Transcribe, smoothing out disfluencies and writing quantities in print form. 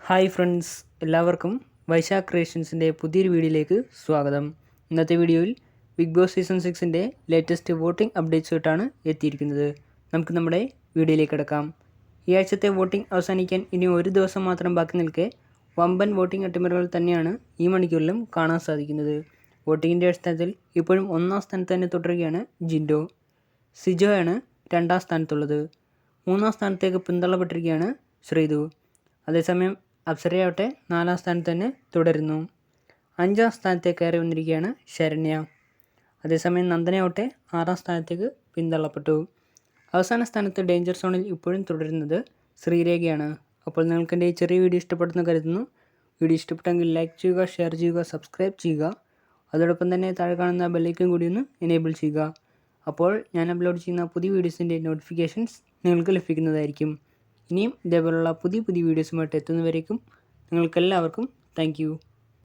Hi friends, എല്ലാവർക്കും വൈശാഖ് ക്രിയേഷൻസിൻ്റെ പുതിയൊരു വീഡിയോയിലേക്ക് സ്വാഗതം. ഇന്നത്തെ വീഡിയോയിൽ ബിഗ് ബോസ് സീസൺ 6ൻ്റെ ലേറ്റസ്റ്റ് വോട്ടിംഗ് അപ്ഡേറ്റ്സ് ആയിട്ടാണ് എത്തിയിരിക്കുന്നത്. നമുക്ക് നമ്മുടെ വീഡിയോയിലേക്ക് കിടക്കാം. ഈ ആഴ്ചത്തെ വോട്ടിംഗ് അവസാനിക്കാൻ ഇനി ഒരു ദിവസം മാത്രം ബാക്കി നിൽക്കെ വമ്പൻ വോട്ടിംഗ് അട്ടിമറികൾ തന്നെയാണ് ഈ മണിക്കൂറിലും കാണാൻ സാധിക്കുന്നത്. വോട്ടിങ്ങിൻ്റെ അടിസ്ഥാനത്തിൽ ഇപ്പോഴും ഒന്നാം സ്ഥാനത്ത് തന്നെ തുടരുകയാണ് ജിൻഡോ. സിജോയാണ് രണ്ടാം സ്ഥാനത്തുള്ളത്. മൂന്നാം സ്ഥാനത്തേക്ക് പിന്തള്ളപ്പെട്ടിരിക്കുകയാണ് ശ്രീതു. അതേസമയം അപ്സരയാവട്ടെ നാലാം സ്ഥാനത്ത് തന്നെ തുടരുന്നു. അഞ്ചാം സ്ഥാനത്തേക്ക് കയറി വന്നിരിക്കുകയാണ് ശരണ്യ. അതേസമയം നന്ദനയാവട്ടെ ആറാം സ്ഥാനത്തേക്ക് പിന്തള്ളപ്പെട്ടു. അവസാന സ്ഥാനത്ത് ഡേഞ്ചർ സോണിൽ ഇപ്പോഴും തുടരുന്നത് ശ്രീരേഖയാണ്. അപ്പോൾ നിങ്ങൾക്ക് എൻ്റെ ഈ ചെറിയ വീഡിയോ ഇഷ്ടപ്പെടുന്ന കരുതുന്നു. വീഡിയോ ഇഷ്ടപ്പെട്ടെങ്കിൽ ലൈക്ക് ചെയ്യുക, ഷെയർ ചെയ്യുക, സബ്സ്ക്രൈബ് ചെയ്യുക. അതോടൊപ്പം തന്നെ താഴെ കാണുന്ന ബെല്ലൈക്കൺ കൂടി ഒന്ന് എനേബിൾ ചെയ്യുക. അപ്പോൾ ഞാൻ അപ്ലോഡ് ചെയ്യുന്ന പുതിയ വീഡിയോസിൻ്റെ നോട്ടിഫിക്കേഷൻസ് നിങ്ങൾക്ക് ലഭിക്കുന്നതായിരിക്കും. ഇനിയും ഇതേപോലുള്ള പുതിയ വീഡിയോസുമായിട്ട് എത്തുന്നവരേക്കും നിങ്ങൾക്കെല്ലാവർക്കും താങ്ക് യു.